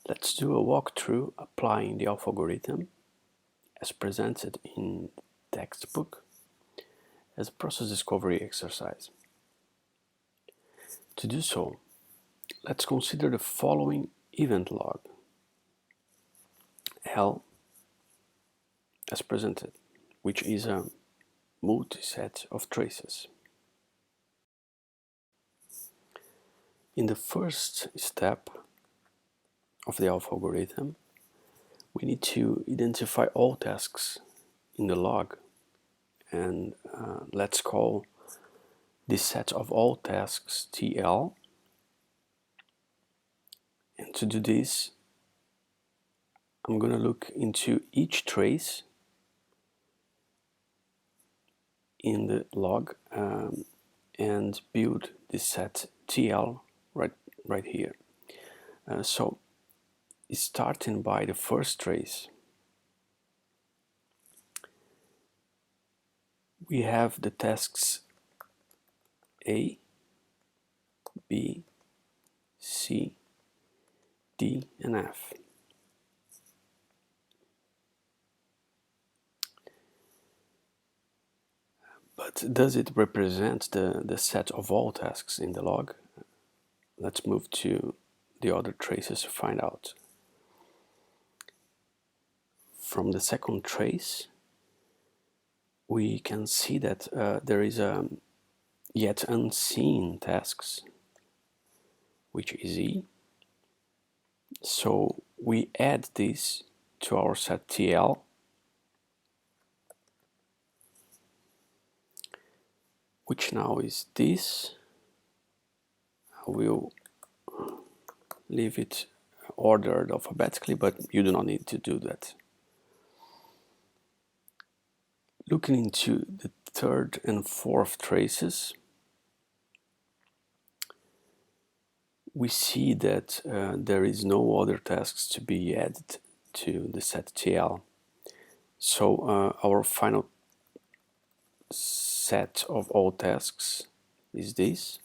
Let's do a walkthrough applying the algorithm as presented in the textbook as a process discovery exercise. To do so, let's consider the following event log, L as presented, which is a multi-set of traces. In the first step of the algorithm, we need to identify all tasks in the log, and let's call this set of all tasks TL. And to do this, I'm going to look into each trace in the log and build this set TL right here. So starting by the first trace, we have the tasks A, B, C, D, and F. But does it represent the set of all tasks in the log? Let's move to the other traces to find out. From the second trace, we can see that there is a yet unseen tasks, which is E. So we add this to our set TL, which now is this. I will leave it ordered alphabetically, but you do not need to do that. Looking into the third and fourth traces, we see that there is no other tasks to be added to the set TL. So our final set of all tasks is this.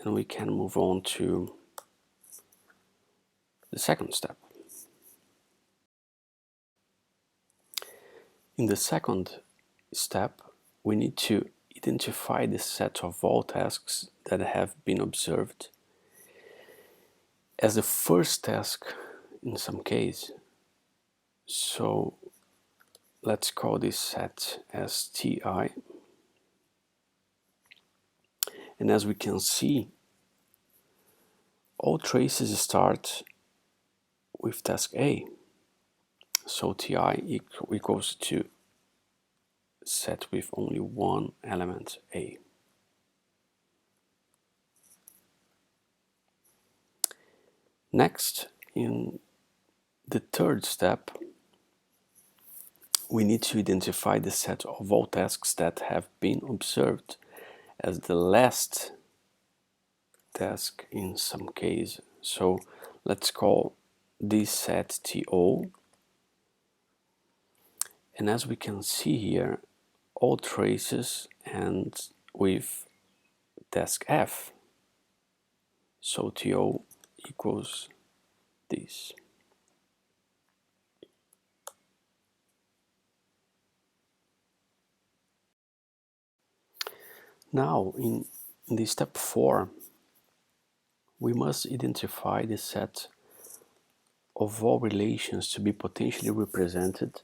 And we can move on to the second step. In the second step, we need to identify the set of all tasks that have been observed as the first task in some case. So let's call this set as TI. And as we can see, all traces start with task A. So TI equals to set with only one element A. Next, in the third step, we need to identify the set of all tasks that have been observed as the last task in some case. So let's call this set TO. And as we can see here, all traces end with task F. So TO equals this. Now, in the step 4, we must identify the set of all relations to be potentially represented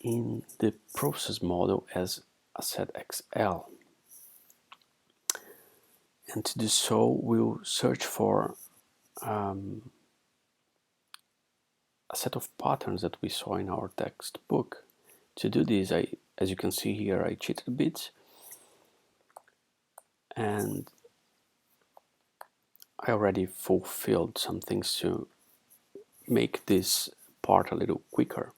in the process model as a set XL. And to do so, we'll search for a set of patterns that we saw in our textbook. To do this, as you can see here, I cheated a bit, and I already fulfilled some things to make this part a little quicker.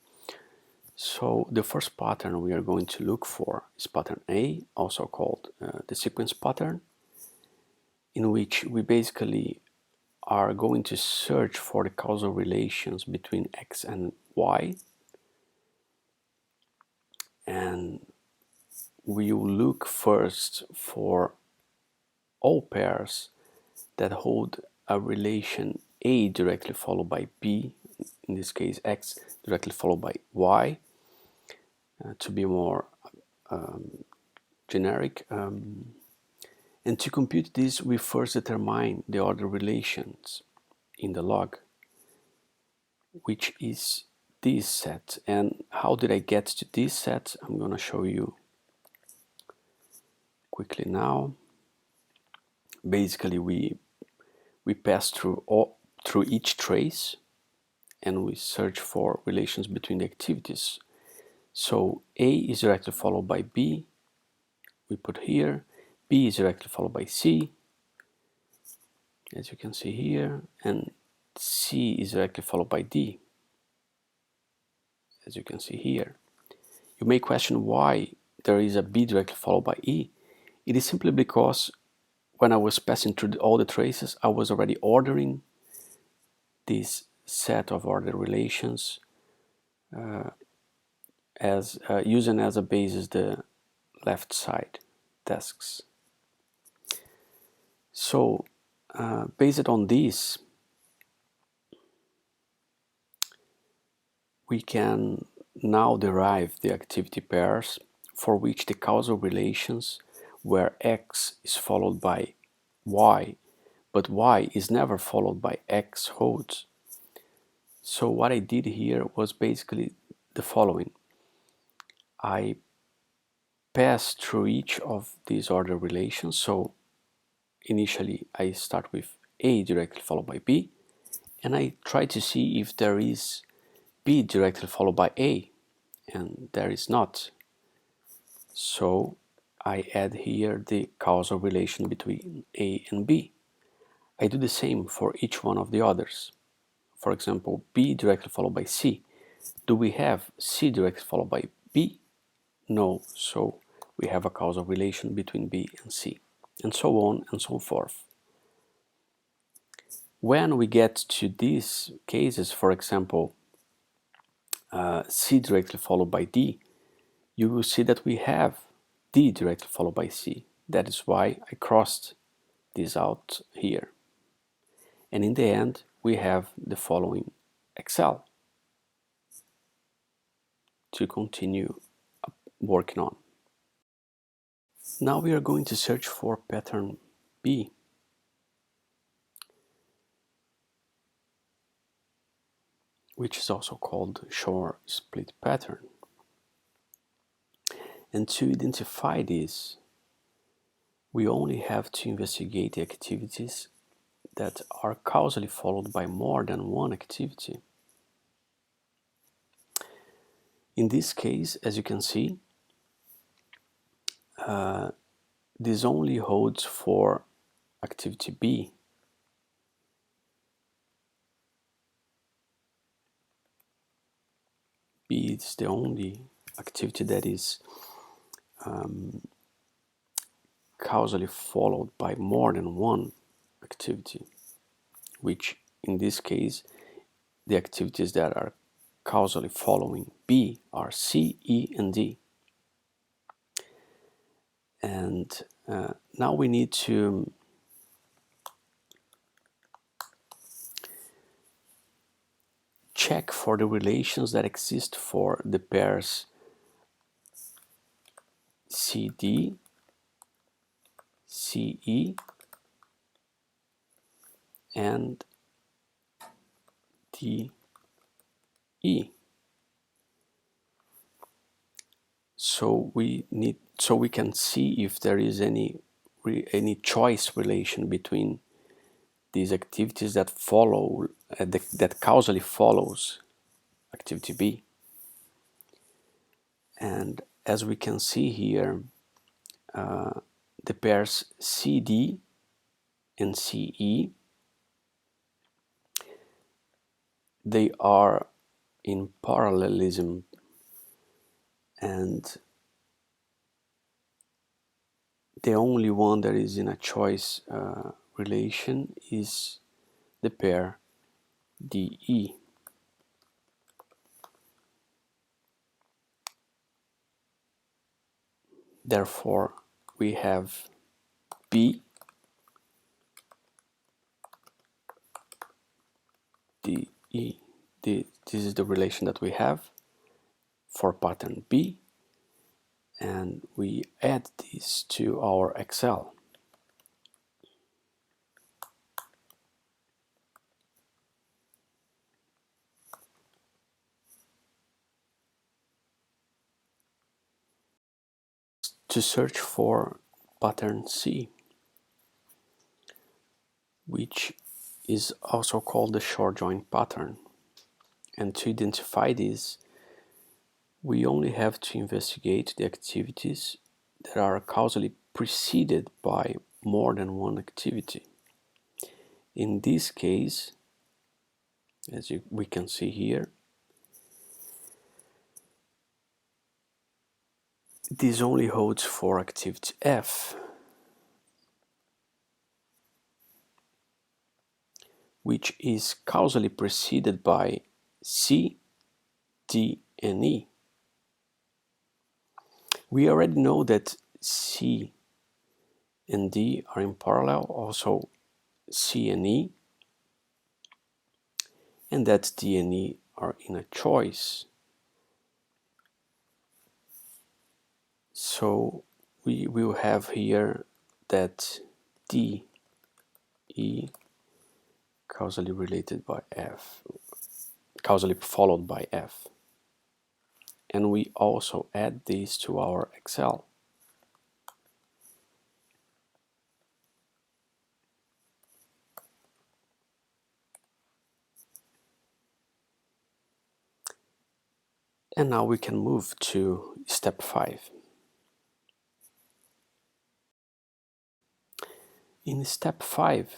So the first pattern we are going to look for is pattern A, also called the sequence pattern, in which we basically are going to search for the causal relations between X and Y, and we will look first for all pairs that hold a relation A directly followed by B, in this case X directly followed by Y, to be more generic. And to compute this, we first determine the order relations in the log, which is this set. And how did I get to this set? I'm going to show you quickly now. Basically, we pass through each trace, and we search for relations between the activities. So A is directly followed by B, we put here. B is directly followed by C, as you can see here, and C is directly followed by D, as you can see here. You may question why there is a B directly followed by E. It is simply because when I was passing through all the traces, I was already ordering this set of order relations as using as a basis the left side tasks. So based on this, we can now derive the activity pairs for which the causal relations where X is followed by Y, but Y is never followed by X holds. So what I did here was basically the following. I passed through each of these order relations. So initially I start with A directly followed by B, and I try to see if there is B directly followed by A, and there is not. So I add here the causal relation between A and B. I do the same for each one of the others. For example, B directly followed by C. Do we have C directly followed by B? No, so we have a causal relation between B and C, and so on and so forth. When we get to these cases, for example, C directly followed by D, you will see that we have D directly followed by C. That is why I crossed this out here. And in the end, we have the following Excel to continue working on. Now we are going to search for pattern B. Which is also called Shor split pattern. And to identify this, we only have to investigate the activities that are causally followed by more than one activity. In this case, as you can see, this only holds for activity B. B is the only activity that is causally followed by more than one activity, which in this case, the activities that are causally following B are C, E, and D. And now we need to check for the relations that exist for the pairs CD, CE, and DE. So we can see if there is any choice relation between these activities that follow that causally follows activity B. And as we can see here, the pairs CD and CE, they are in parallelism, and the only one that is in a choice relation is the pair DE. Therefore, we have B DE. This is the relation that we have for pattern B, and we add this to our Excel. To search for pattern C, which is also called the short join pattern. And to identify this, we only have to investigate the activities that are causally preceded by more than one activity. In this case, as we can see here, this only holds for activity F, which is causally preceded by C, D, and E. We already know that C and D are in parallel, also C and E, and that D and E are in a choice. So we will have here that D, E, causally related by F, causally followed by F. And we also add these to our Excel. And now we can move to step 5. In step 5,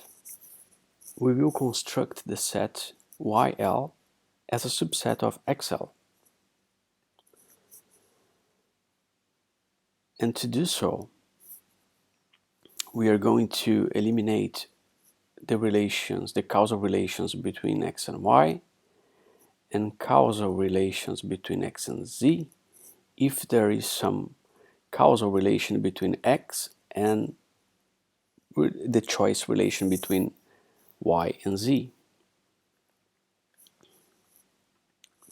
we will construct the set YL as a subset of XL. And to do so, we are going to eliminate the relations, the causal relations between X and Y, and causal relations between X and Z, if there is some causal relation between X and the choice relation between Y and Z.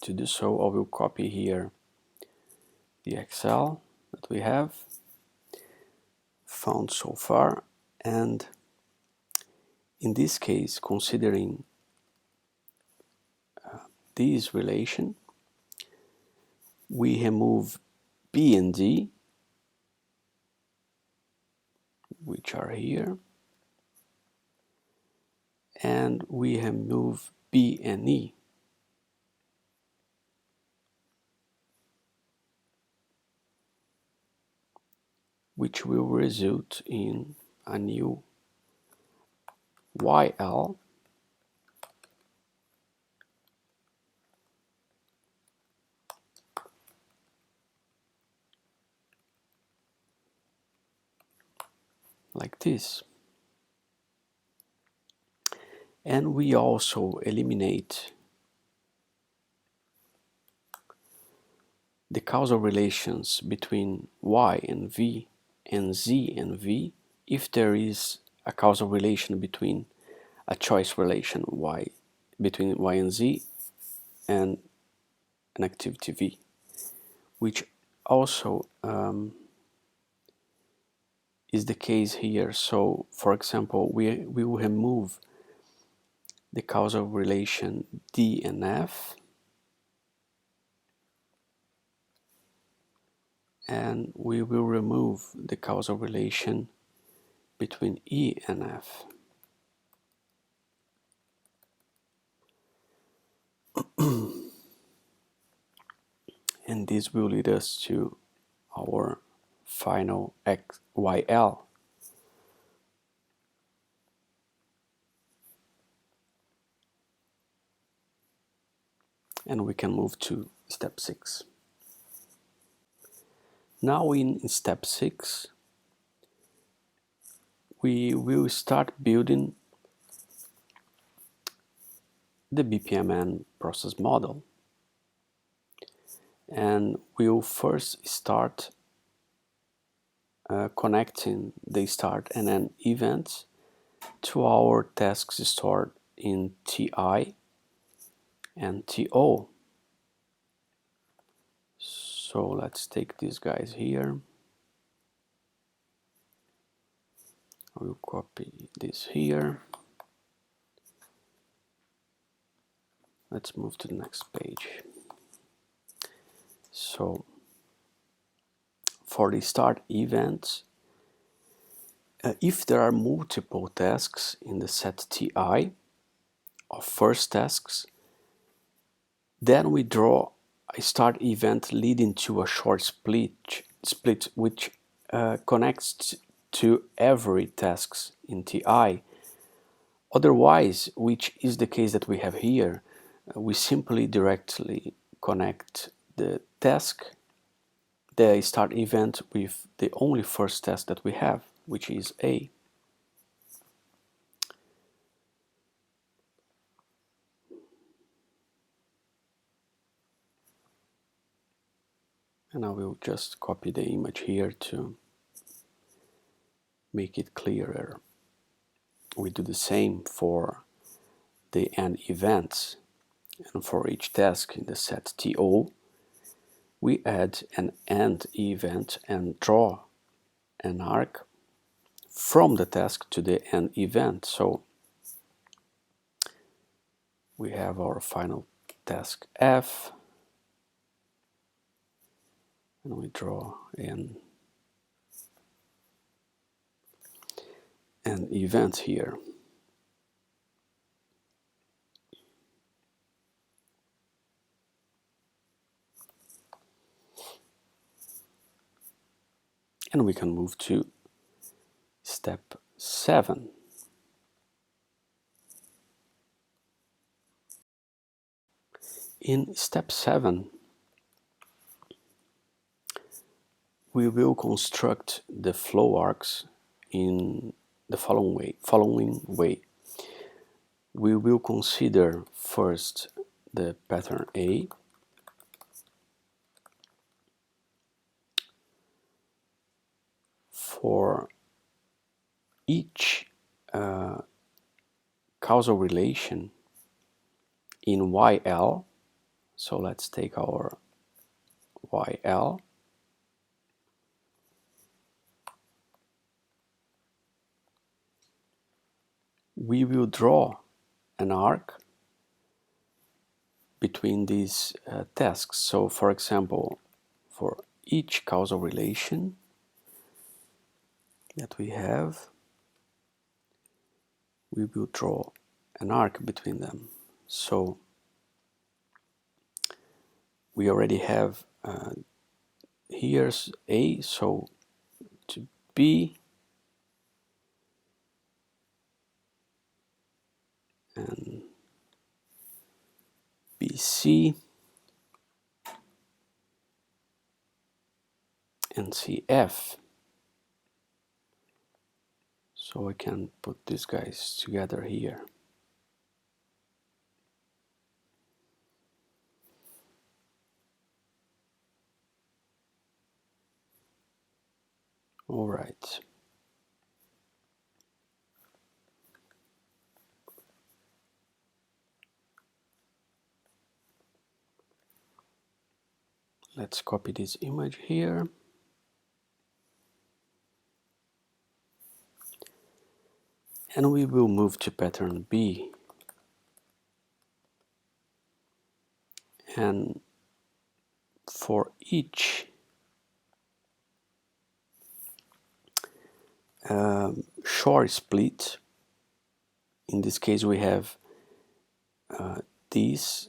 To do so, I will copy here the Excel that we have found so far, and in this case, considering this relation, we remove B and D, which are here, and we remove B and E. Which will result in a new YL like this. And we also eliminate the causal relations between Y and V and Z and V if there is a causal relation between a choice relation Y between Y and Z and an activity V, which also is the case here. So, for example, we will remove the causal relation D and F, and we will remove the causal relation between E and F. And this will lead us to our final YL. And we can move to step 6. Now in step 6, we will start building the BPMN process model. And we'll first start connecting the start and end events to our tasks stored in TI and TO. So let's take these guys here. I will copy this here. Let's move to the next page. So for the start events, if there are multiple tasks in the set TI of first tasks, then we draw a start event leading to a short split which connects to every tasks in TI. Otherwise, which is the case that we have here, we simply directly connect the task, the start event, with the only first task that we have, which is A. And I will just copy the image here to make it clearer. We do the same for the end events, and for each task in the set TO, we add an end event and draw an arc from the task to the end event. So we have our final task F, and we draw an event here. And we can move to step 7. In step 7, we will construct the flow arcs in the following way. We will consider first the pattern A, for each causal relation in YL. So let's take our YL. We will draw an arc between these tasks. So for example, for each causal relation that we have, we will draw an arc between them. So we already have here's A, so to B, and BC, and CF. So I can put these guys together here. All right. Let's copy this image here. And we will move to pattern B. And for each short split, in this case we have this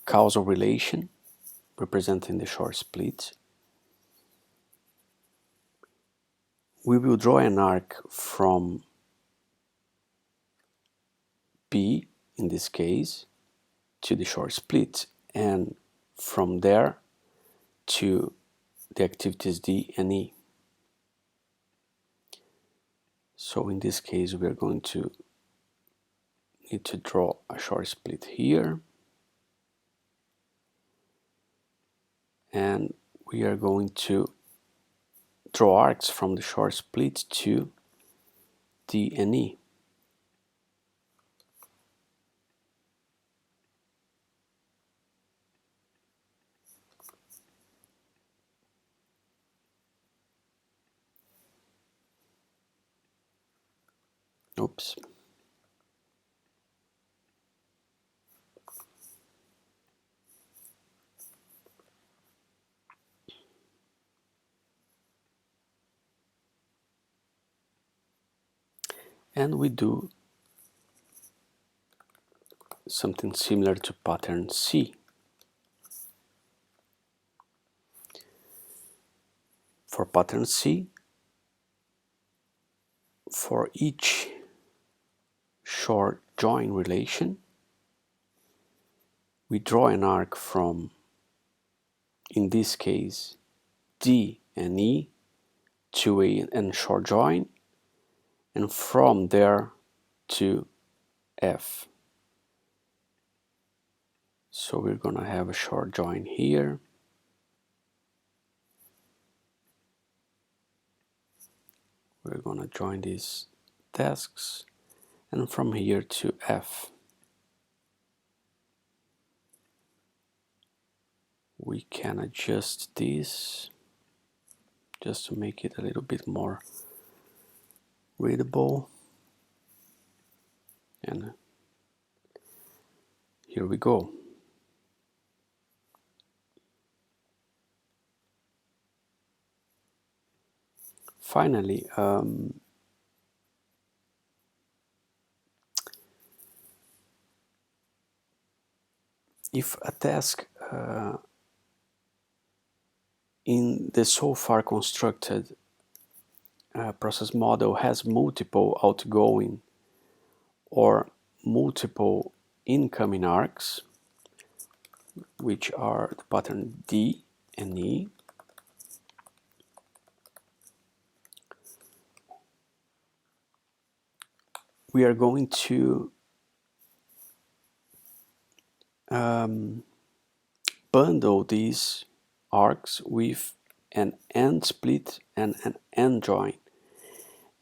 causal relation representing the short split. We will draw an arc from B, in this case, to the short split, and from there to the activities D and E. So in this case, we are going to need to draw a short split here, and we are going to draw arcs from the short split to D and E. Oops. And we do something similar to pattern C. For pattern C, for each short join relation, we draw an arc from, in this case, D and E to a and short join, and from there to F. So we're gonna have a short join here, we're gonna join these tasks, and from here to F. We can adjust this just to make it a little bit more readable. And here we go. Finally, if a task in the so far constructed process model has multiple outgoing or multiple incoming arcs, which are the pattern D and E, we are going to bundle these arcs with an end split and an end join.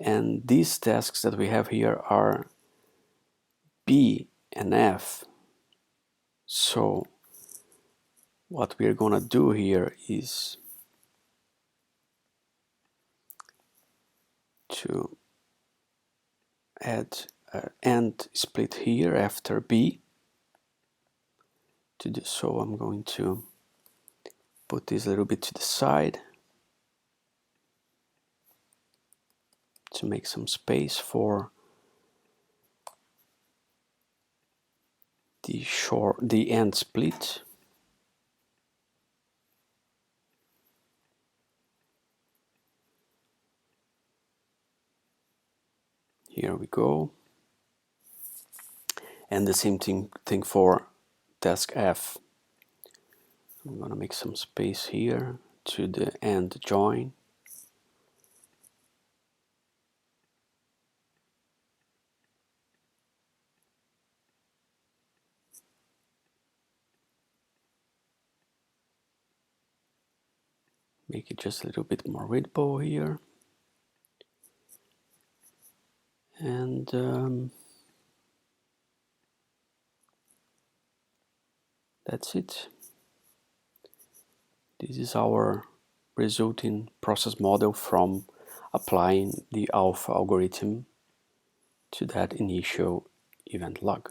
And these tasks that we have here are B and F. So what we're gonna do here is to add an end split here after B. To do so, I'm going to put this a little bit to the side to make some space for the end split. Here we go. And the same thing for task F. I'm gonna make some space here to the end join. Make it just a little bit more readable here. And that's it. This is our resulting process model from applying the alpha algorithm to that initial event log.